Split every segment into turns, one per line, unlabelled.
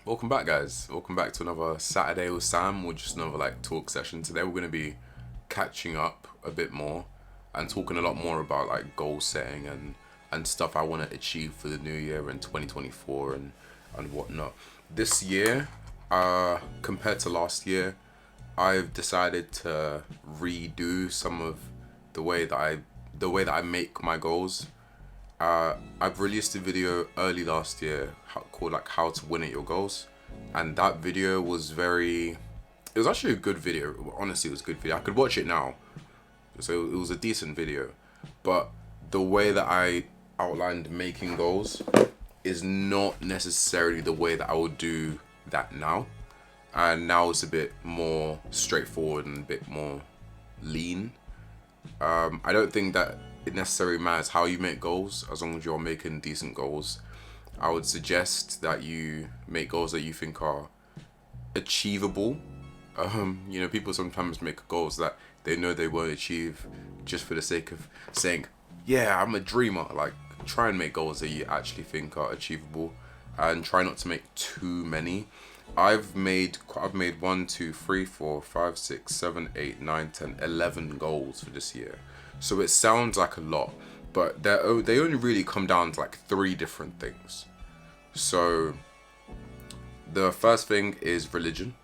Welcome back, guys. Welcome back to another Saturday with Sam, or just another talk session. Today we're going to be catching up a bit more and talking a lot more about goal setting and stuff I want to achieve for the new year in 2024 and whatnot. This year, compared to last year, I've decided to redo some of the way that I make my goals. I've released a video early last year called "How to Win at Your Goals," and that video was very. It was actually a good video. Honestly, it was a good video. I could watch it now, so it was a decent video. But the way that I outlined making goals is not necessarily the way that I would do that now. And now it's a bit more straightforward and a bit more lean. I don't think that it necessarily matters how you make goals as long as you're making decent goals. I would suggest that you make goals that you think are achievable. People sometimes make goals that they know they won't achieve just for the sake of saying, "Yeah, I'm a dreamer." Try and make goals that you actually think are achievable, and try not to make too many. I've made 11 goals for this year. So it sounds like a lot, but they only really come down to three different things. So the first thing is religion.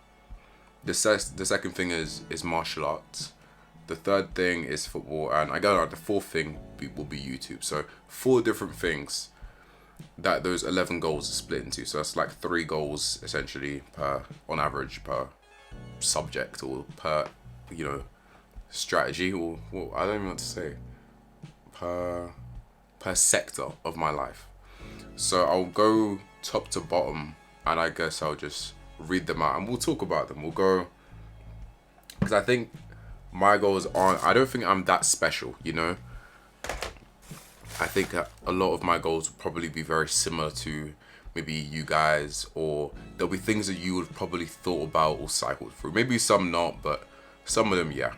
The second thing is martial arts. The third thing is football, and I got the fourth thing will be YouTube. So four different things that those 11 goals are split into. So that's three goals essentially on average per subject or per strategy, or well, I don't even know what to say, per sector of my life. So I'll go top to bottom, and I guess I'll just read them out and we'll talk about them. We'll go, because I think my goals aren't, I don't think I'm that special. I think a lot of my goals will probably be very similar to maybe you guys, or there'll be things that you would probably thought about or cycled through. Maybe some not, but some of them, yeah.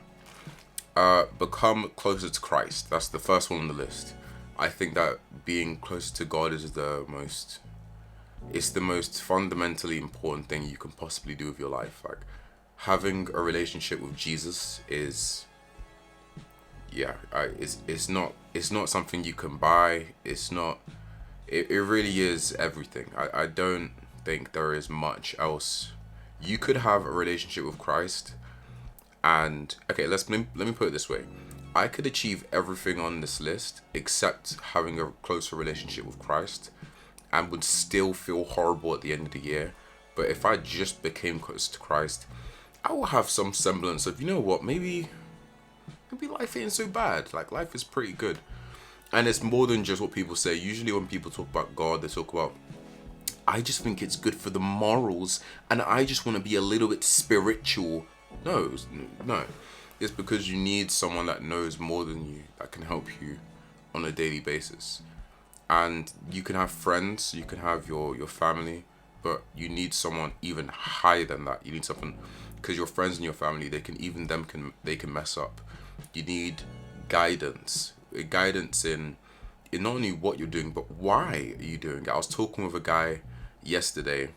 Become closer to Christ. That's the first one on the list. I think that being closer to God is it's the most fundamentally important thing you can possibly do with your life. Having a relationship with Jesus is, yeah, it's not something you can buy. It really is everything. I don't think there is much else. You could have a relationship with Christ, and okay, let me put it this way. I could achieve everything on this list except having a closer relationship with Christ, and would still feel horrible at the end of the year. But if I just became close to Christ, I will have some semblance of, maybe life ain't so bad. Life is pretty good. And it's more than just what people say. Usually when people talk about God, they talk about, I just think it's good for the morals, and I just want to be a little bit spiritual. No. It's because you need someone that knows more than you, that can help you on a daily basis. And you can have friends, you can have your family, but you need someone even higher than that. You need something, because your friends and your family, they can mess up. You need guidance in not only what you're doing, but why are you doing it. I was talking with a guy yesterday,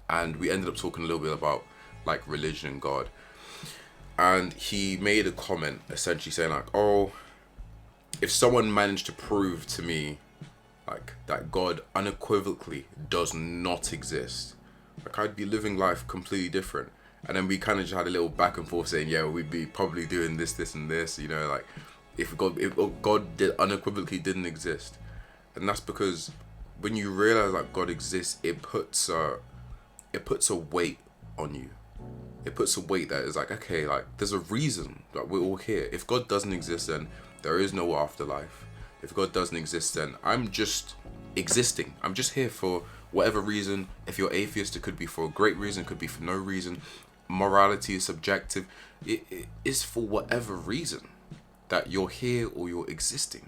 and we ended up talking a little bit about religion and God. And he made a comment essentially saying oh, if someone managed to prove to me that God unequivocally does not exist, I'd be living life completely different. And then we kind of just had a little back and forth saying, yeah, we'd be probably doing this and this, if God unequivocally didn't exist. And that's because when you realize God exists, it puts a weight on you. It puts a weight that is okay, there's a reason that we're all here. If God doesn't exist, then there is no afterlife. If God doesn't exist, then I'm just existing. I'm just here for whatever reason. If you're atheist, it could be for a great reason, it could be for no reason. Morality is subjective. It is for whatever reason that you're here or you're existing.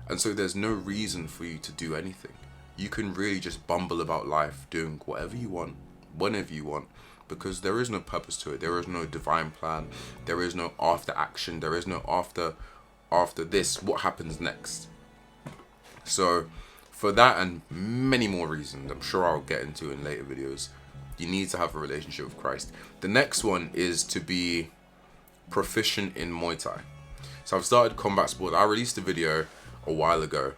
And so there's no reason for you to do anything. You can really just bumble about life doing whatever you want, whenever you want, because there is no purpose to it. There is no divine plan. There is no after action. There is no after this, what happens next. So for that and many more reasons, I'm sure I'll get into in later videos, you need to have a relationship with Christ. The next one is to be proficient in Muay Thai. So I've started combat sport. I released a video a while ago.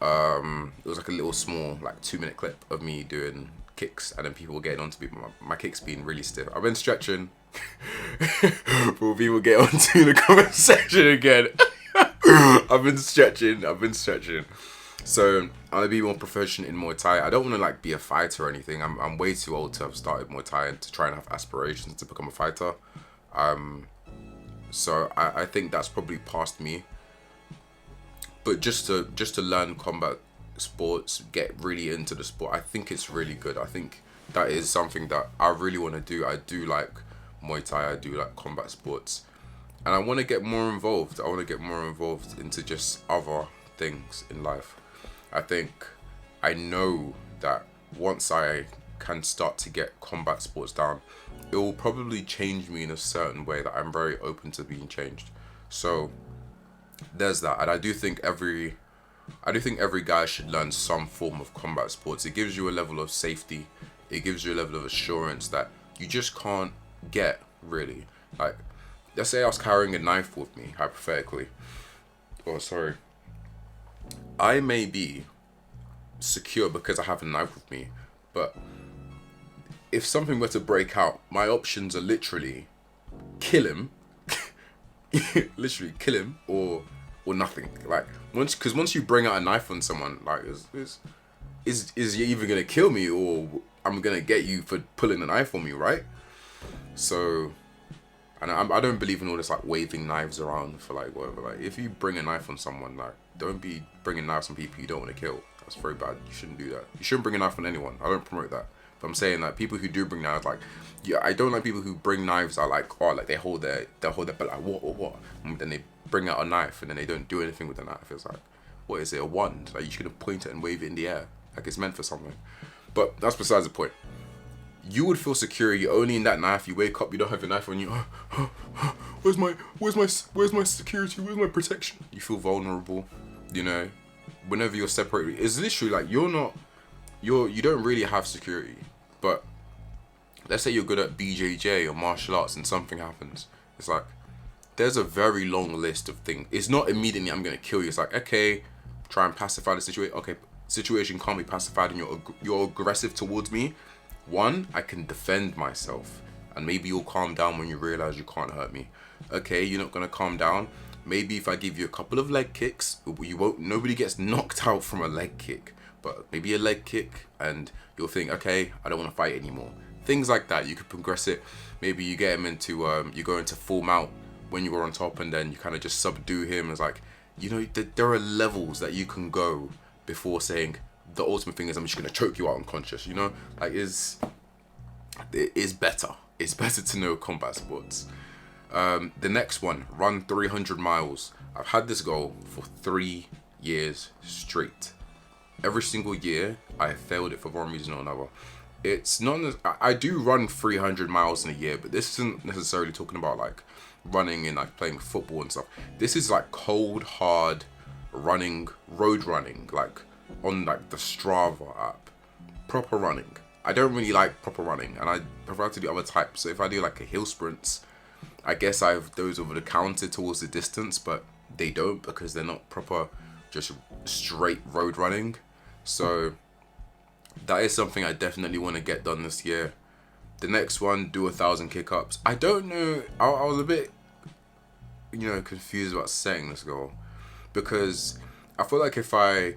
It was like a little small, like 2-minute clip of me doing kicks, and then people were getting onto my kicks being really stiff. I've been stretching. Will people get onto the comment section again? I've been stretching. So I'm gonna be more proficient in Muay Thai. I don't want to like be a fighter or anything. I'm way too old to have started Muay Thai and to try and have aspirations to become a fighter. So I think that's probably past me. But just to learn combat sports, get really into the sport, I think it's really good. I think that is something that I really want to do. I do like Muay Thai, I do like combat sports, and I want to get more involved. I want to get more involved into just other things in life. I think I know that once I can start to get combat sports down, it will probably change me in a certain way that I'm very open to being changed. So there's that. And I do think every guy should learn some form of combat sports. It gives you a level of safety. It gives you a level of assurance that you just can't get, really. Like, let's say I was carrying a knife with me, hypothetically. Oh, sorry. I may be secure because I have a knife with me, but if something were to break out, my options are literally kill him, literally kill him, or nothing. Like, once you bring out a knife on someone, like, is you either gonna kill me or I'm gonna get you for pulling a knife on me, right? So, and I don't believe in all this like waving knives around for like whatever. Like, if you bring a knife on someone, like, don't be bringing knives on people you don't want to kill. That's very bad. You shouldn't do that. You shouldn't bring a knife on anyone. I don't promote that. But I'm saying that people who do bring knives, like, yeah, I don't like people who bring knives are like, oh, like they hold their belt, like, what, and then they bring out a knife and then they don't do anything with the knife. It's like, what is it, a wand? Like, you should point it and wave it in the air, like it's meant for something. But that's besides the point. You would feel secure. You're only in that knife. You wake up, you don't have your knife on you. Where's my security? Where's my protection? You feel vulnerable. You know, whenever you're separated, it's literally like you don't really have security. But let's say you're good at BJJ or martial arts and something happens. It's like, there's a very long list of things. It's not immediately I'm gonna kill you. It's like, okay, try and pacify the situation. Okay, situation can't be pacified and you're aggressive towards me. One, I can defend myself, and maybe you'll calm down when you realize you can't hurt me. Okay, you're not gonna calm down. Maybe if I give you a couple of leg kicks, nobody gets knocked out from a leg kick, but maybe a leg kick, and you'll think, okay, I don't want to fight anymore. Things like that. You could progress it. Maybe you get him into, you go into full mount when you were on top, and then you kind of just subdue him. It's like, you know, there are levels that you can go before saying, the ultimate thing is I'm just gonna choke you out unconscious. You know, like it is better. It's better to know combat sports. The next one, run 300 miles. I've had this goal for 3 years straight. Every single year I have failed it for one reason or another. It's not. I do run 300 miles in a year, but this isn't necessarily talking about like running and like playing football and stuff. This is like cold hard running, road running, like on like the Strava app. Proper running. I don't really like proper running, and I prefer to do other types. So if I do like a hill sprints, I guess I have those over the counter towards the distance, but they don't because they're not proper, just straight road running. So that is something I definitely want to get done this year. The next one, do 1,000 kick-ups. I don't know. I was a bit, confused about setting this goal because I feel like if I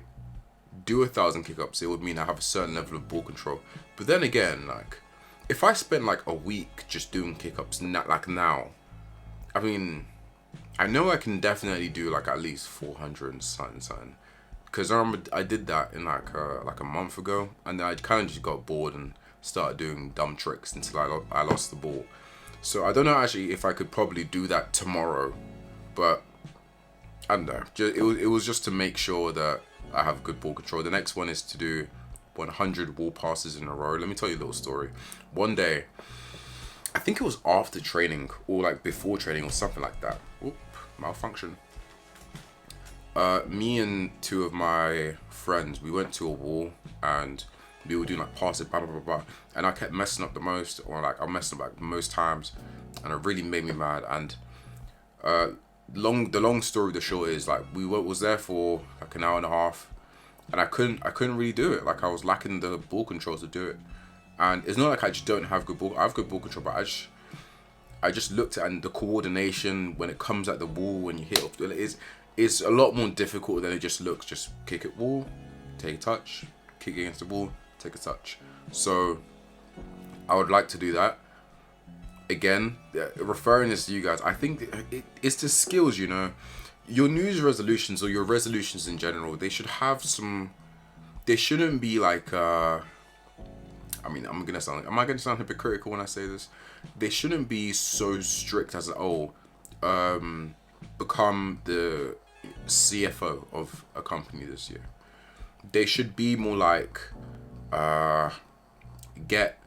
do 1,000 kick-ups, it would mean I have a certain level of ball control. But then again, like, if I spent like a week just doing kick-ups, like now, I mean, I know I can definitely do like at least 400 and something. Because I remember I did that in like a month ago, and then I kind of just got bored and started doing dumb tricks until I lost the ball. So I don't know actually if I could probably do that tomorrow, but I don't know. It was just to make sure that I have good ball control. The next one is to do 100 wall passes in a row. Let me tell you a little story. One day, I think it was after training or like before training or something like that. Oop, malfunction. Me and two of my friends, we went to a wall and we were doing like pass it, blah blah blah blah, and I kept messing up the most, or like I'm messing up like most times, and it really made me mad. And the long story, the short is like was there for like an hour and a half, and I couldn't really do it. Like I was lacking the ball control to do it, and it's not like I just don't have good ball. I have good ball control, but I just looked at, and the coordination when it comes at the wall when you hit up is a lot more difficult than it just looks. Just kick it wall, take a touch, kick against the wall, take a touch. So I would like to do that. Again, referring this to you guys, I think it's the skills, you know. Your New Year's resolutions, or your resolutions in general, they should have some. They shouldn't be like. I mean, am I gonna sound hypocritical when I say this? They shouldn't be so strict as become the CFO of a company this year. They should be more like, get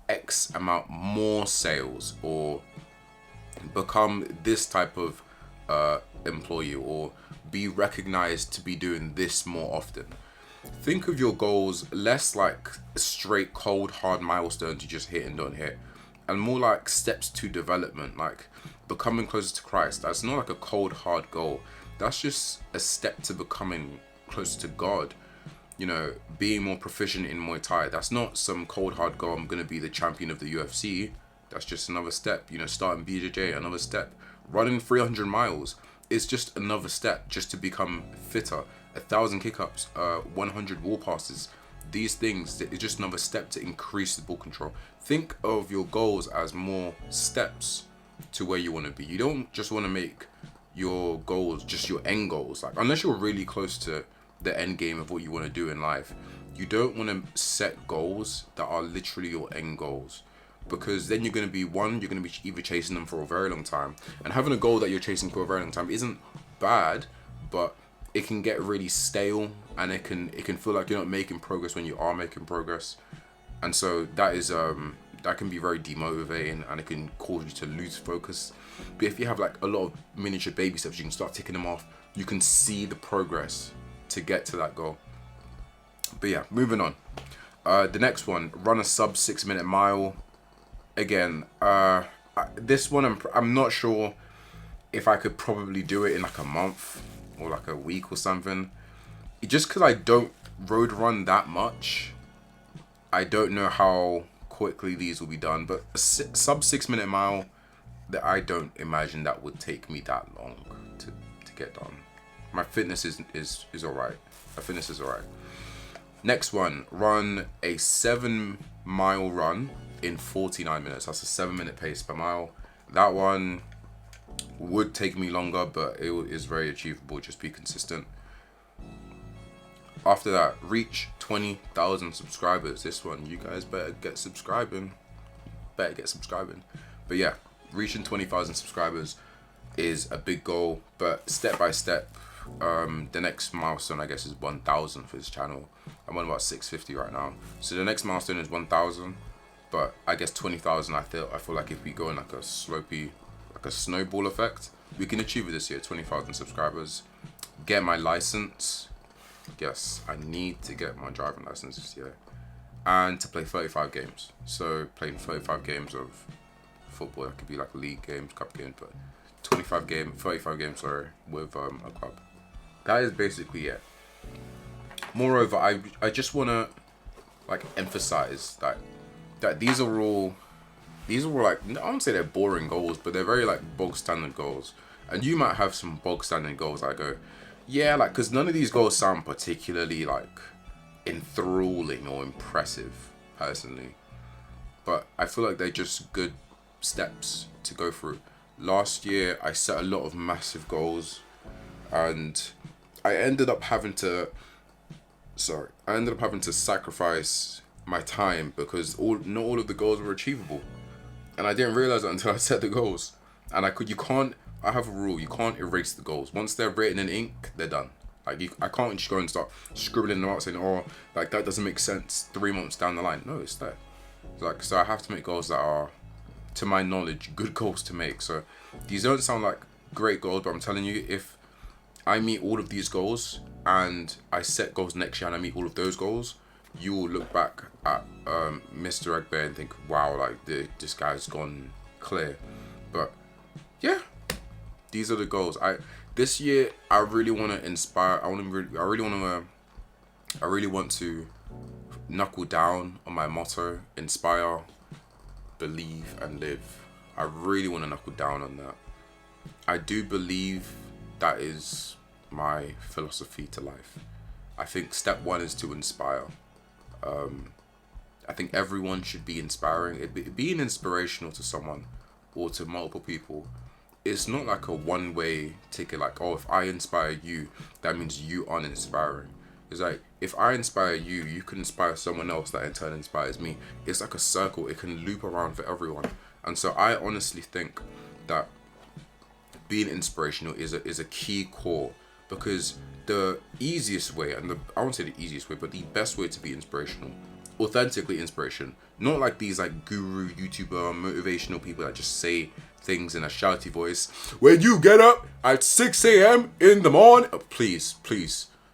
X amount more sales, or become this type of employee, or be recognized to be doing this more often. Think of your goals less like straight cold hard milestones you just hit and don't hit, and more like steps to development, like becoming closer to Christ. That's not like a cold hard goal. That's just a step to becoming closer to God. You know, being more proficient in Muay Thai. That's not some cold hard goal. I'm gonna be the champion of the UFC. That's just another step. You know, starting BJJ, another step. Running 300 miles is just another step, just to become fitter. 1,000 kick-ups, 100 wall passes. These things, it's just another step to increase the ball control. Think of your goals as more steps to where you want to be. You don't just want to make your goals just your end goals. Like, unless you're really close to the end game of what you want to do in life, you don't want to set goals that are literally your end goals, because then you're going to be either chasing them for a very long time, and having a goal that you're chasing for a very long time isn't bad, but it can get really stale, and it can feel like you're not making progress when you are making progress. And so that is that can be very demotivating, and it can cause you to lose focus. But if you have like a lot of miniature baby steps, you can start ticking them off. You can see the progress to get to that goal. But yeah, moving on. The next one, run a sub 6 minute mile. Again, this one I'm not sure if I could probably do it in like a month or like a week or something. Just because I don't road run that much, I don't know how quickly these will be done. But a sub 6 minute mile, that I don't imagine that would take me that long to get done. My fitness is alright. My fitness is alright. Next one, run a 7 mile run in 49 minutes. That's a 7 minute pace per mile. That one would take me longer, but it is very achievable. Just be consistent. After that, reach 20,000 subscribers. This one, you guys better get subscribing. But yeah, reaching 20,000 subscribers is a big goal, but step by step. The next milestone, I guess, is 1,000 for this channel. I'm on about 650 right now. So the next milestone is 1,000, but I guess 20,000. I feel like if we go in like a slopey, like a snowball effect, we can achieve it this year. 20,000 subscribers. Get my license. Yes, I need to get my driving license this year, and to play 35 games. So playing 35 games of football. That could be like league games, cup games, but 35 games, with a club. That is basically it. Moreover, I just want to like emphasize that these are all like, I don't say they're boring goals, but they're very like bog standard goals. And you might have some bog standard goals. I go, yeah, like, because none of these goals sound particularly like enthralling or impressive personally, but I feel like they're just good steps to go through. Last year I set a lot of massive goals, and I ended up having to sacrifice my time because not all of the goals were achievable, and I didn't realize that until I set the goals. And I have a rule: you can't erase the goals. Once they're written in ink, they're done. Like, I can't just go and start scribbling them out saying, oh, like, that doesn't make sense 3 months down the line. No, it's there. Like, so I have to make goals that are, to my knowledge, good goals to make. So these don't sound like great goals, but I'm telling you, if I meet all of these goals and I set goals next year and I meet all of those goals, you will look back at Mr. Egbe and think, wow, like this guy's gone clear. But yeah, these are the goals. This year I really want to inspire. I really want to knuckle down on my motto: inspire, believe, and live. I really want to knuckle down on that. I do believe that is my philosophy to life. I think step one is to inspire. I think everyone should be inspiring. Being inspirational to someone or to multiple people, it's not like a one-way ticket. Like, oh, if I inspire you, that means you aren't inspiring. It's like, if I inspire you, you can inspire someone else that in turn inspires me. It's like a circle. It can loop around for everyone. And so I honestly think that being inspirational is a key core, because the easiest way, and I won't say the easiest way, but the best way to be inspirational, authentically inspiration, not like these like guru, YouTuber, motivational people that just say things in a shouty voice. When you get up at 6 a.m. in the morning, please,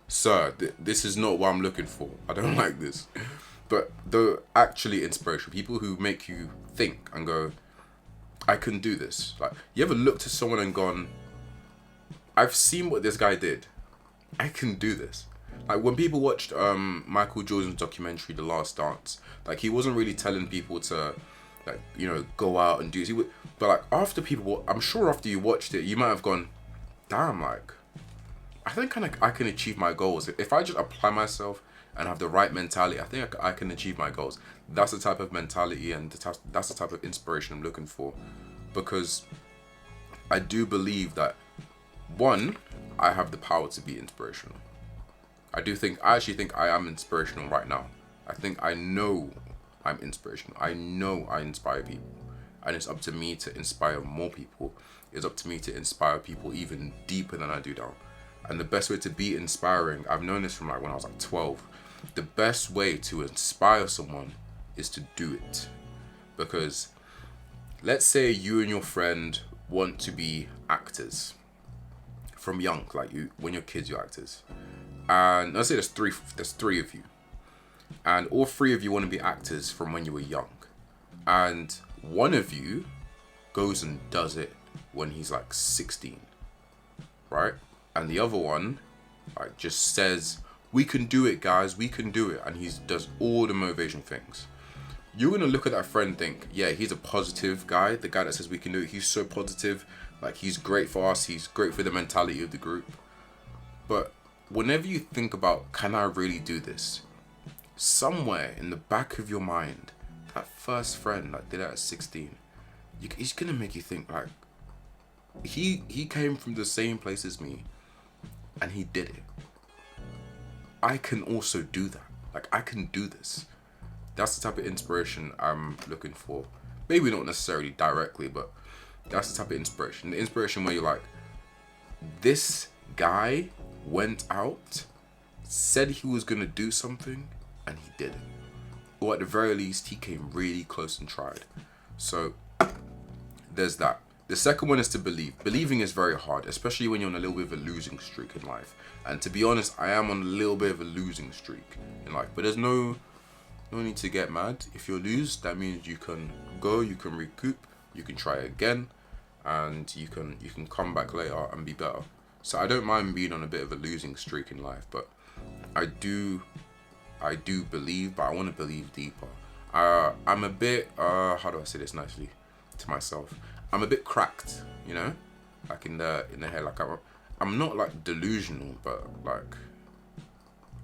sir, this is not what I'm looking for. I don't like this. But the actually inspirational people who make you think and go, I can do this. Like, you ever looked at someone and gone, I've seen what this guy did. I can do this. Like, when people watched Michael Jordan's documentary, The Last Dance, like, he wasn't really telling people to, like, you know, go out and do this. But like, I'm sure after you watched it, you might have gone, damn, like, I think I can achieve my goals. If I just apply myself and have the right mentality, I think I can achieve my goals. That's the type of mentality and that's the type of inspiration I'm looking for. Because I do believe that, one, I have the power to be inspirational. I actually think I am inspirational right now. I know I'm inspirational. I know I inspire people. And it's up to me to inspire more people. It's up to me to inspire people even deeper than I do now. And the best way to be inspiring, I've known this from like when I was like 12. The best way to inspire someone is to do it. Because let's say you and your friend want to be actors from young, like when you're kids, you're actors. And let's say there's three of you, and all three of you want to be actors from when you were young, and one of you goes and does it when he's like 16, right? And the other one like just says, we can do it, guys, we can do it, and he does all the motivation things. You're gonna look at that friend and think, yeah, he's a positive guy, the guy that says we can do it, he's so positive, like he's great for us, he's great for the mentality of the group. But whenever you think about, can I really do this? Somewhere in the back of your mind, that first friend that did that at 16, he's gonna make you think like, he came from the same place as me, and he did it. I can also do that. Like, I can do this. That's the type of inspiration I'm looking for. Maybe not necessarily directly, but that's the type of inspiration. The inspiration where you're like, this guy went out, said he was gonna do something, and he did it. Or at the very least, he came really close and tried. So there's that. The second one is to believe. Believing is very hard, especially when you're on a little bit of a losing streak in life. And to be honest, I am on a little bit of a losing streak in life. But there's no need to get mad. If you lose, that means you can go, you can recoup, you can try again, and you can come back later and be better. So I don't mind being on a bit of a losing streak in life, but I do believe, but I want to believe deeper. I'm a bit, how do I say this nicely to myself? I'm a bit cracked, you know, like in the head. Like I'm not like delusional, but like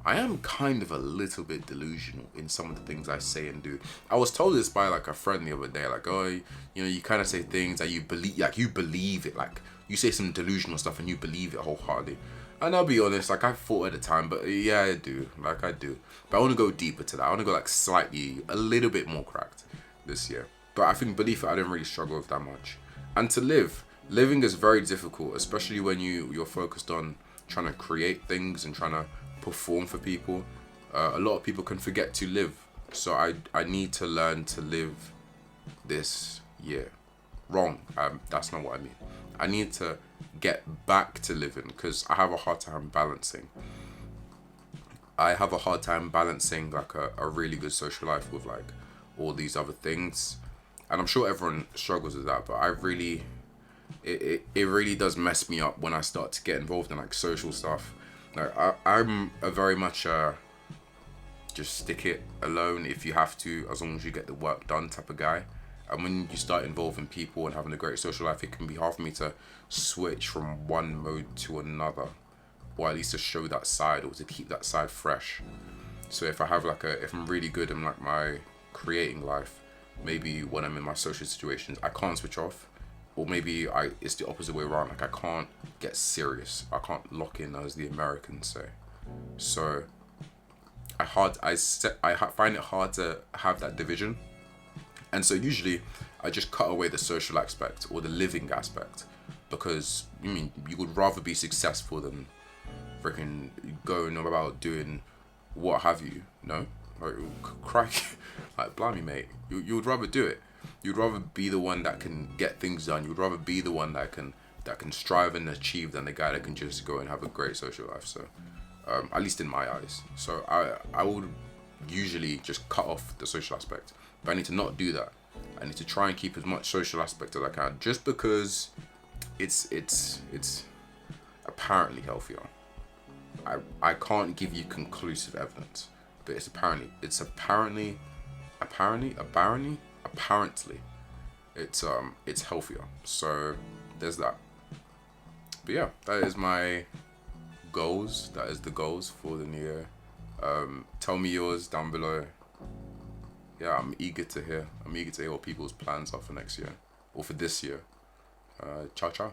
I am kind of a little bit delusional in some of the things I say and do. I was told this by like a friend the other day, like, oh, you know, you kind of say things that you believe it, like you say some delusional stuff and you believe it wholeheartedly. And I'll be honest, like I thought at the time, but yeah, I do. But I want to go deeper to that. I want to go like slightly, a little bit more cracked this year. But I think belief, I don't really struggle with that much. And to living is very difficult, especially when you're focused on trying to create things and trying to perform for people. A lot of people can forget to live. So I need to learn to live this year. Wrong. That's not what I mean. I need to get back to living because I have a hard time balancing. I have a hard time balancing like a really good social life with like all these other things. And I'm sure everyone struggles with that, but I really, it really does mess me up when I start to get involved in like social stuff. Like I'm a very much just stick it alone if you have to, as long as you get the work done type of guy. And when you start involving people and having a great social life, it can be hard for me to switch from one mode to another, or at least to show that side or to keep that side fresh. So if I have like if I'm really good in like my creating life, maybe when I'm in my social situations, I can't switch off. Or maybe it's the opposite way around. Like I can't get serious. I can't lock in, as the Americans say. So I find it hard to have that division. And so usually I just cut away the social aspect or the living aspect, because you would rather be successful than freaking going about doing what have you. No, like crack, like blimey, mate. You would rather do it. You'd rather be the one that can get things done. You'd rather be the one that can strive and achieve than the guy that can just go and have a great social life. So at least in my eyes. So I would usually just cut off the social aspect. But I need to not do that. I need to try and keep as much social aspect as I can, just because it's apparently healthier. I can't give you conclusive evidence, but apparently it's healthier. So there's that. But yeah, that is my goals. That is the goals for the new year. Tell me yours down below. Yeah, I'm eager to hear what people's plans are for next year or for this year. Ciao ciao.